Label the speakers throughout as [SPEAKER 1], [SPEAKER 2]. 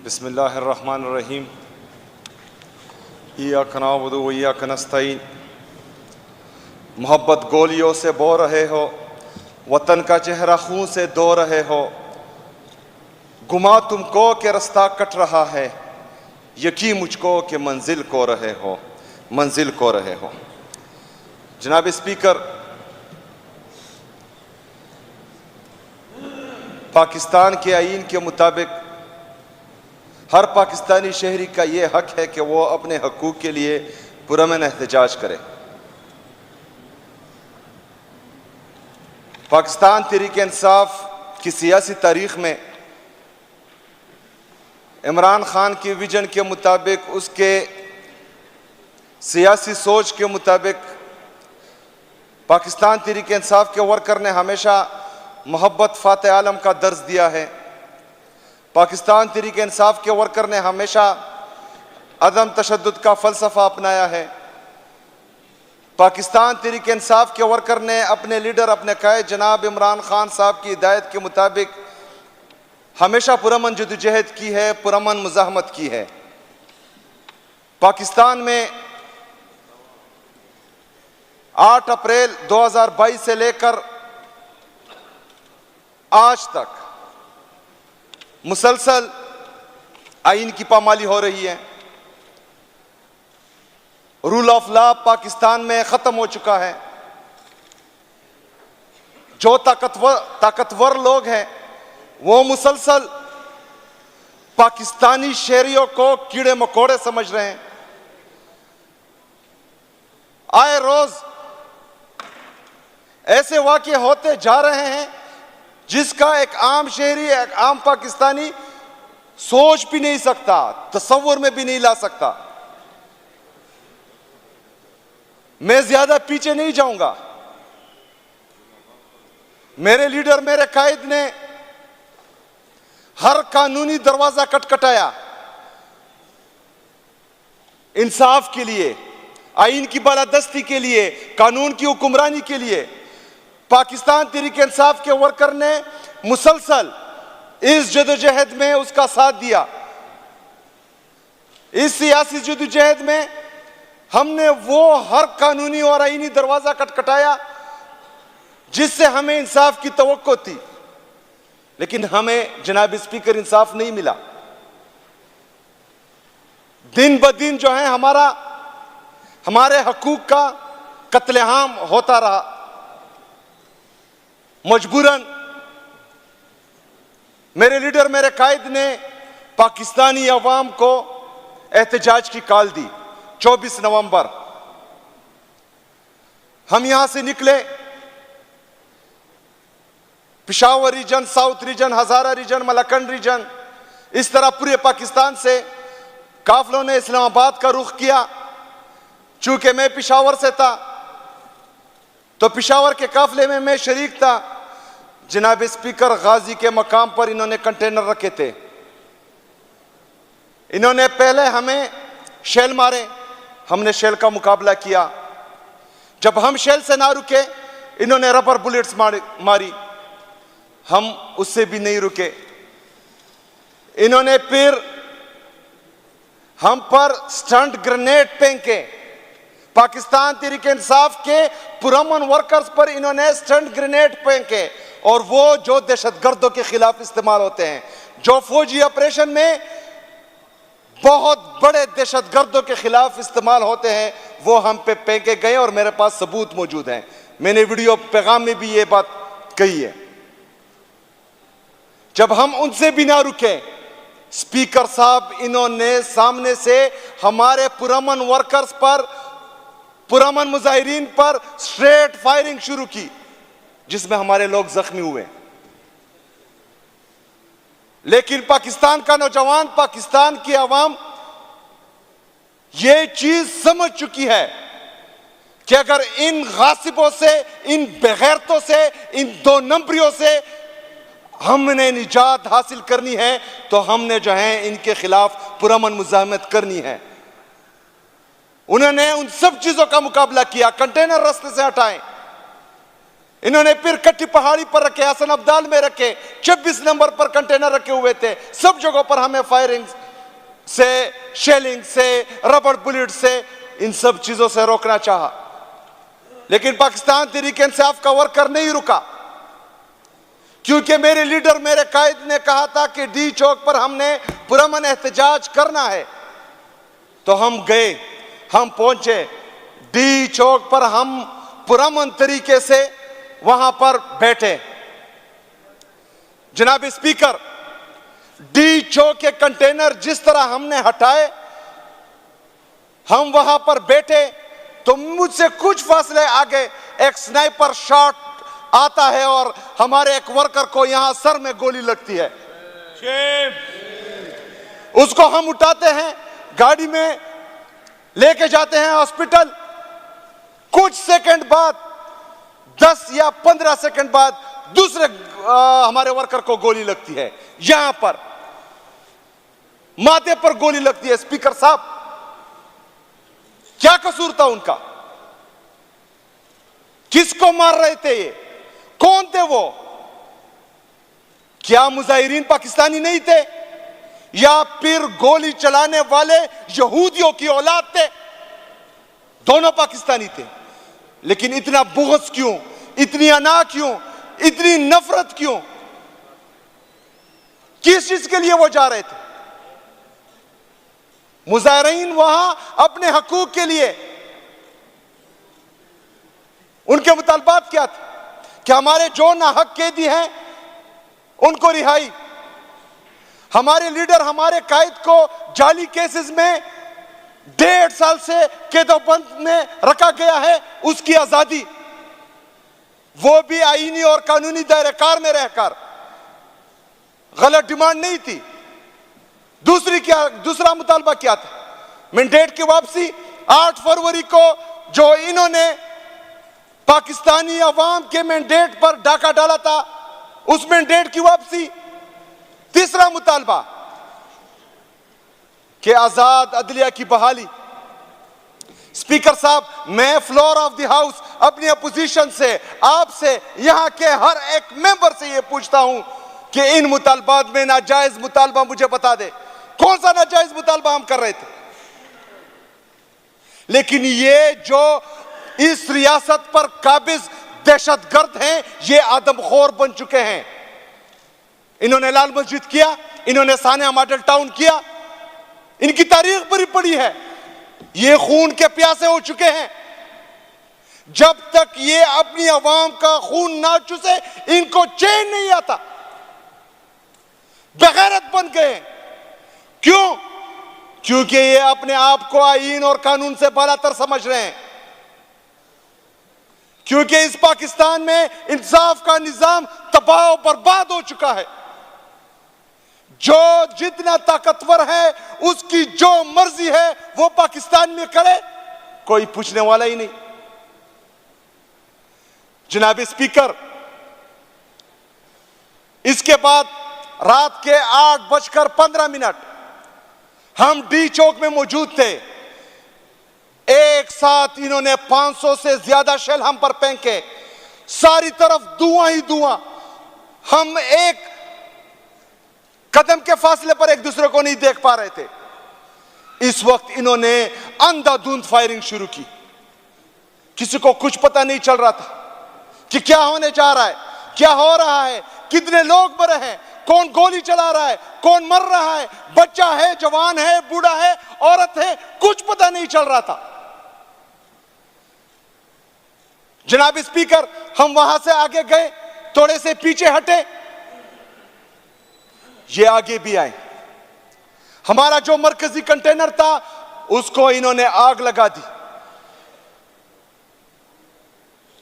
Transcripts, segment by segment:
[SPEAKER 1] बिस्मिल्लाहिर्रहमानिर्रहीम। इय्याका नअबुदु व इय्याका नस्तईन। मोहब्बत गोलियों से बो रहे हो, वतन का चेहरा खून से धो रहे हो। गुमा तुमको के रास्ता कट रहा है, यकीन मुझको के मंजिल को रहे हो, मंजिल को रहे हो। जनाब स्पीकर, पाकिस्तान के आईन के मुताबिक हर पाकिस्तानी शहरी का ये हक है कि वो अपने हकूक़ के लिए पुरअमन एहतजाज करे। पाकिस्तान तहरीक इंसाफ की सियासी तारीख में इमरान खान की विजन के मुताबिक, उसके सियासी सोच के मुताबिक पाकिस्तान तहरीक इंसाफ के वर्कर ने हमेशा मोहब्बत फाते आलम का दर्ज दिया है। पाकिस्तान तहरीक इंसाफ के वर्कर ने हमेशा अदम तशद्दुद का फ़लसफ़ा अपनाया है। पाकिस्तान तहरीक इंसाफ के वर्कर ने अपने लीडर, अपने कायद जनाब इमरान खान साहब की हिदायत के मुताबिक हमेशा पुरअमन जदोजहद की है, पुरअमन मुज़ाहमत की है। पाकिस्तान में 8 अप्रैल 2022 से लेकर आज तक मुसलसल आईन की पामाली हो रही है। रूल ऑफ लॉ पाकिस्तान में खत्म हो चुका है। जो ताकतवर लोग हैं वो मुसलसल पाकिस्तानी शहरियों को कीड़े मकोड़े समझ रहे हैं। आए रोज ऐसे वाक़े होते जा रहे हैं जिसका एक आम शहरी, एक आम पाकिस्तानी सोच भी नहीं सकता, तसव्वुर में भी नहीं ला सकता। मैं ज्यादा पीछे नहीं जाऊंगा। मेरे लीडर, मेरे कायद ने हर कानूनी दरवाजा खटखटाया इंसाफ के लिए, आईन की बालादस्ती के लिए, कानून की हुक्मरानी के लिए। पाकिस्तान तहरीक इंसाफ के वर्कर ने मुसलसल इस जदोजहद में उसका साथ दिया। इस सियासी जदोजहद में हमने वो हर कानूनी और आईनी दरवाजा खटखटाया जिससे हमें इंसाफ की तवक्को थी, लेकिन हमें जनाब स्पीकर इंसाफ नहीं मिला। दिन ब दिन जो है हमारे हकूक का कत्लेआम होता रहा। मजबूरन मेरे लीडर, मेरे कायद ने पाकिस्तानी अवाम को एहतजाज की कॉल दी। 24 नवंबर हम यहां से निकले। पेशावर रीजन, साउथ रीजन, हजारा रीजन, मलकंड रीजन, इस तरह पूरे पाकिस्तान से काफिलों ने इस्लामाबाद का रुख किया। चूंकि मैं पेशावर से था तो पेशावर के काफिले में मैं शरीक था। जनाब स्पीकर, गाजी के मकाम पर इन्होंने कंटेनर रखे थे। इन्होंने पहले हमें शेल मारे, हमने शेल का मुकाबला किया। जब हम शेल से ना रुके, इन्होंने रबर बुलेट्स मारी, हम उससे भी नहीं रुके। इन्होंने फिर हम पर स्टंट ग्रेनेड फेंके। पाकिस्तान तहरीक इंसाफ के पुरअमन वर्कर्स पर इन्होंने स्टंट ग्रेनेड फेंके, और वो जो दहशतगर्दों के खिलाफ इस्तेमाल होते हैं, जो फौजी ऑपरेशन में बहुत बड़े दहशतगर्दों के खिलाफ इस्तेमाल होते हैं, वो हम पे फेंके गए और मेरे पास सबूत मौजूद हैं। मैंने वीडियो पैगाम में भी ये बात कही है। जब हम उनसे भी ना रुके, स्पीकर साहब, इन्होंने सामने से हमारे पुरअमन वर्कर्स पर, पुरअमन मुजाहिरीन पर स्ट्रेट फायरिंग शुरू की, जिसमें हमारे लोग जख्मी हुए। लेकिन पाकिस्तान का नौजवान, पाकिस्तान की आवाम ये चीज समझ चुकी है कि अगर इन गासिबों से, इन बेगैरतों से, इन 2 नंबरियों से हमने निजात हासिल करनी है तो हमने जो है इनके खिलाफ पुरअमन मुज़ाहमत करनी है। उन्होंने उन सब चीजों का मुकाबला किया। कंटेनर रास्ते से हटाएं, इन्होंने फिर कट्टी पहाड़ी पर रखे, हसन अब्दाल में रखे, 26 नंबर पर कंटेनर रखे हुए थे। सब जगहों पर हमें फायरिंग से, शेलिंग से, रबड़ बुलेट से, इन सब चीजों से रोकना चाहा, लेकिन पाकिस्तान तहरीक इंसाफ का वर्कर नहीं रुका, क्योंकि मेरे लीडर, मेरे कायद ने कहा था कि डी चौक पर हमने पुरअमन एहतजाज करना है। तो हम गए, हम पहुंचे डी चौक पर, हम पुरअमन तरीके से वहां पर बैठे। जनाब स्पीकर, डी चौक के कंटेनर जिस तरह हमने हटाए, हम वहां पर बैठे तो मुझसे कुछ फासले आगे एक स्नाइपर शॉट आता है और हमारे एक वर्कर को यहां सर में गोली लगती है। उसको हम उठाते हैं, गाड़ी में लेके जाते हैं हॉस्पिटल। कुछ सेकंड बाद, 10 या 15 सेकंड बाद दूसरे हमारे वर्कर को गोली लगती है, यहां पर माथे पर गोली लगती है। स्पीकर साहब, क्या कसूर था उनका? किसको मार रहे थे ये? कौन थे वो? क्या मुजाहिरीन पाकिस्तानी नहीं थे, या फिर गोली चलाने वाले यहूदियों की औलाद थे? दोनों पाकिस्तानी थे, लेकिन इतना बुग़्ज़ क्यों, इतनी अना क्यों, इतनी नफरत क्यों? किस चीज के लिए वो जा रहे थे? मुजाहिरीन वहां अपने हकूक के लिए, उनके मुतालबात क्या थे कि हमारे जो नाहक कैदी हैं उनको रिहाई, हमारे लीडर, हमारे कायद को जाली केसेस में 1.5 साल से कैदोबंद में रखा गया है, उसकी आजादी, वो भी आईनी और कानूनी दायरेकार में रहकर। गलत डिमांड नहीं थी। दूसरा मुतालबा क्या था? मैंडेट की वापसी। 8 फरवरी को जो इन्होंने पाकिस्तानी अवाम के मैंडेट पर डाका डाला था, उस मैंडेट की वापसी। तीसरा मुतालबा कि आजाद अदलिया की बहाली। स्पीकर साहब, मैं फ्लोर ऑफ द हाउस अपनी अपोजिशन से, आपसे, यहां के हर एक मेंबर से यह पूछता हूं कि इन मुतालबात में नाजायज मुतालबा मुझे बता दे, कौन सा नाजायज मुतालबा हम कर रहे थे? लेकिन ये जो इस रियासत पर काबिज दहशतगर्द हैं, ये आदमखोर बन चुके हैं। इन्होंने लाल मस्जिद किया, इन्होंने सानिया मॉडल टाउन किया, इनकी तारीख बड़ी पड़ी है। ये खून के प्यासे हो चुके हैं। जब तक ये अपनी आवाम का खून ना चूसे, इनको चैन नहीं आता। बेगैरत बन गए। क्यों? क्योंकि ये अपने आप को आईन और कानून से बालातर समझ रहे हैं। क्योंकि इस पाकिस्तान में इंसाफ का निजाम तबाह और बर्बाद हो चुका है। जो जितना ताकतवर है, उसकी जो मर्जी है वो पाकिस्तान में करे, कोई पूछने वाला ही नहीं। जनाब स्पीकर, इसके बाद रात के 8:15 हम डी चौक में मौजूद थे। एक साथ इन्होंने 500 से ज्यादा शेल हम पर फेंके, सारी तरफ धुआं ही धुआं। हम एक कदम के फासले पर एक दूसरे को नहीं देख पा रहे थे। इस वक्त इन्होंने अंधाधुंध फायरिंग शुरू की। किसी को कुछ पता नहीं चल रहा था कि क्या होने जा रहा है, क्या हो रहा है, कितने लोग मरे हैं, कौन गोली चला रहा है, कौन मर रहा है, बच्चा है, जवान है, बूढ़ा है, औरत है, कुछ पता नहीं चल रहा था। जनाब स्पीकर, हम वहां से आगे गए, थोड़े से पीछे हटे, ये आगे भी आए। हमारा जो मरकजी कंटेनर था उसको इन्होंने आग लगा दी।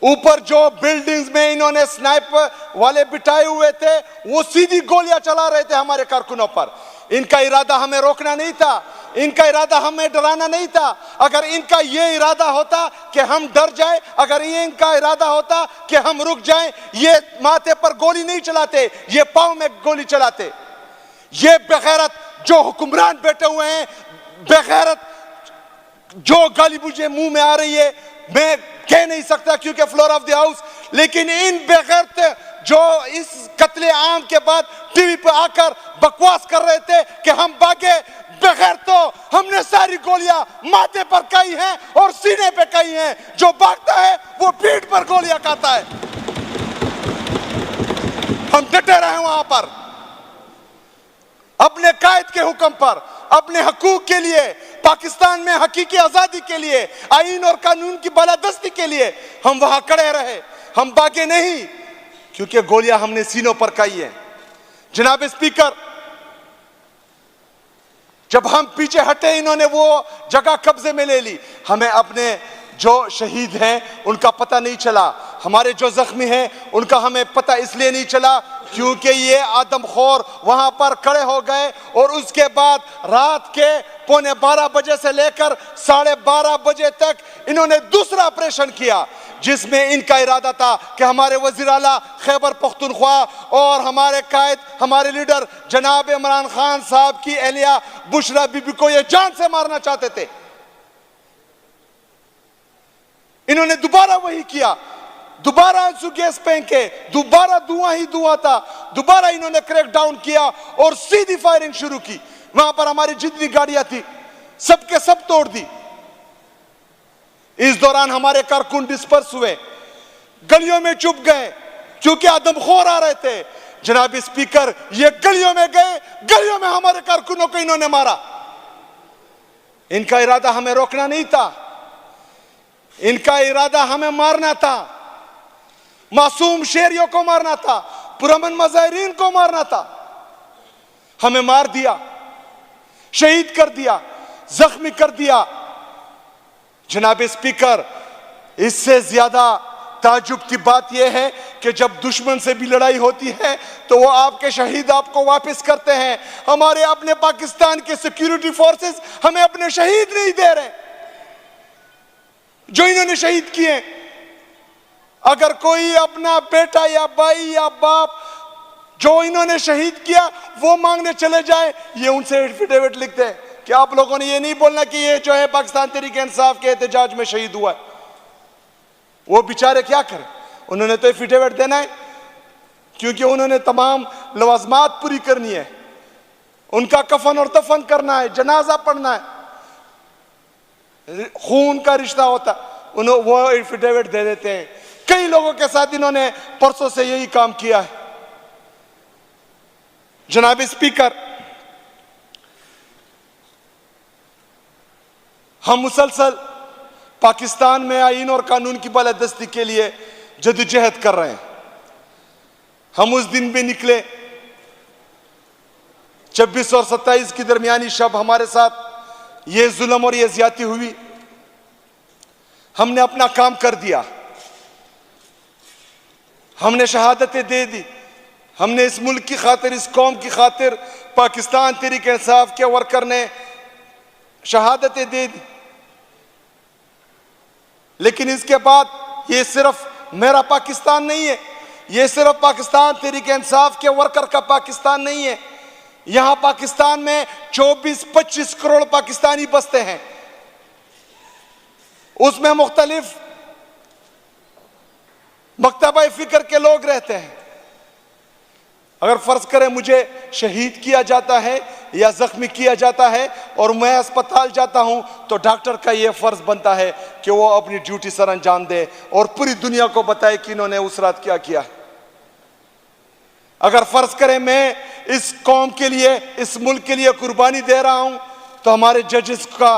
[SPEAKER 1] ऊपर जो बिल्डिंग्स में इन्होंने स्नाइपर वाले बिठाए हुए थे, वो सीधी गोलियां चला रहे थे हमारे कारकुनों पर। इनका इरादा हमें रोकना नहीं था, इनका इरादा हमें डराना नहीं था। अगर इनका ये इरादा होता कि हम डर जाए, अगर ये इनका इरादा होता कि हम रुक जाएं, ये माथे पर गोली नहीं चलाते, ये पांव में गोली चलाते। ये बेगैरत जो हुक्मरान बैठे हुए हैं, बेगैरत जो गाली मुझे मुंह में आ रही है, मैं कह नहीं सकता, क्योंकि फ्लोर ऑफ द हाउस लेकिन इन बेगैरत जो इस कत्ले आम के बाद टीवी पे आकर बकवास कर रहे थे कि हम भागे, बगैर तो हमने सारी गोलियां माथे पर खाई हैं और सीने पे खाई हैं। जो भागता है वो पीठ पर गोलियां खाता है। हम डटे रहे वहां पर अपने कायद के हुक्म पर, अपने हकूक के लिए, पाकिस्तान में हकीकी आजादी के लिए, आईन और कानून की बालादस्ती के लिए हम वहां खड़े रहे। हम भागे नहीं, क्योंकि गोलियां हमने सीनों पर खाई है। जनाब स्पीकर, जब हम पीछे हटे इन्होंने वो जगह कब्जे में ले ली। हमें अपने जो शहीद हैं उनका पता नहीं चला, हमारे जो जख्मी हैं उनका हमें पता इसलिए नहीं चला क्योंकि ये आदमखोर वहां पर खड़े हो गए और उसके बाद रात के 11:15 बजे से लेकर 12:30 बजे तक इन्होंने दूसरा ऑपरेशन किया, जिसमें इनका इरादा था कि हमारे वज़ीर आला खैबर पख्तूनख्वा और हमारे कायद, हमारे लीडर जनाब इमरान खान साहब की एहलिया बुशरा बीबी को ये जान से मारना चाहते थे। इन्होंने दोबारा वही किया, दोबारा आंसू गैस फेंके, दोबारा धुआं ही धुआं था, दोबारा इन्होंने क्रैक डाउन किया और सीधी फायरिंग शुरू की। वहां पर हमारी जितनी गाड़ियां थी सबके सब तोड़ दी। इस दौरान हमारे कारकुन डिस्पर्स हुए, गलियों में चुप गए क्योंकि आदमखोर आ रहे थे। जनाब स्पीकर, ये गलियों में गए, गलियों में हमारे कारकुनों को इन्होंने मारा। इनका इरादा हमें रोकना नहीं था, इनका इरादा हमें मारना था, मासूम शहरियों को मारना था, पुरअमन मुजाहिरीन को मारना था। हमें मार दिया, शहीद कर दिया, जख्मी कर दिया। जनाब स्पीकर, इससे ज्यादा ताजुब की बात यह है कि जब दुश्मन से भी लड़ाई होती है तो वो आपके शहीद आपको वापस करते हैं। हमारे अपने पाकिस्तान के सिक्योरिटी फोर्सेस हमें अपने शहीद नहीं दे रहे जो इन्होंने शहीद किए। अगर कोई अपना बेटा या भाई या बाप जो इन्होंने शहीद किया वो मांगने चले जाए, ये उनसे एफिडेविट लिखते हैं कि आप लोगों ने ये नहीं बोलना कि ये जो है पाकिस्तान तहरीक इंसाफ के एहतजाज में शहीद हुआ है। वो बेचारे क्या करें, उन्होंने तो एफिडेविट देना है क्योंकि उन्होंने तमाम लवाजमात पूरी करनी है, उनका कफन और दफन करना है, जनाजा पढ़ना है, खून का रिश्ता होता, उन्होंने वो एफिडेविट दे देते हैं। कई लोगों के साथ इन्होंने परसों से यही काम किया है। जनाब स्पीकर, हम मुसलसल पाकिस्तान में आईन और कानून की बालादस्ती के लिए जदोजहद कर रहे हैं। हम उस दिन भी निकले 26 और 27 की दरमियानी शब हमारे साथ ये जुल्म और ये ज्यादती हुई। हमने अपना काम कर दिया, हमने शहादतें दे दी, हमने इस मुल्क की खातिर, इस कौम की खातिर पाकिस्तान तहरीक इंसाफ के वर्कर ने शहादतें दे दी। लेकिन इसके बाद ये सिर्फ मेरा पाकिस्तान नहीं है, ये सिर्फ पाकिस्तान तहरीक इंसाफ के वर्कर का पाकिस्तान नहीं है। यहां पाकिस्तान में 24-25 करोड़ पाकिस्तानी बसते हैं, उसमें मुख्तलिफ मकतबा फिक्र के लोग रहते हैं। अगर फर्ज करें मुझे शहीद किया जाता है या जख्मी किया जाता है और मैं अस्पताल जाता हूं तो डॉक्टर का यह फर्ज बनता है कि वो अपनी ड्यूटी सर अंजाम दे और पूरी दुनिया को बताए कि इन्होंने उस रात क्या किया। अगर फर्ज करें मैं इस कौम के लिए, इस मुल्क के लिए कुर्बानी दे रहा हूं तो हमारे जजेस का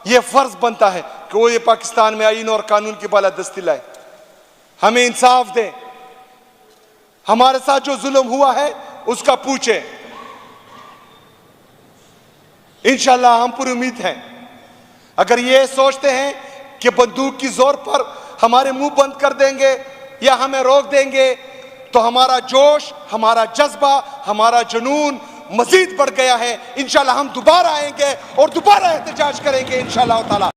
[SPEAKER 1] यह फर्ज बनता है कि वो ये पाकिस्तान में आईन और कानून की बालादस्ती लाए, हमें इंसाफ दे, हमारे साथ जो जुल्म हुआ है उसका पूछे। इंशाल्लाह हम पूरी उम्मीद हैं। अगर ये सोचते हैं कि बंदूक की जोर पर हमारे मुंह बंद कर देंगे या हमें रोक देंगे तो हमारा जोश, हमारा जज्बा, हमारा जुनून मजीद बढ़ गया है। इंशाल्लाह हम दोबारा आएंगे और दोबारा एहतजाज करेंगे इंशाल्लाह ताला।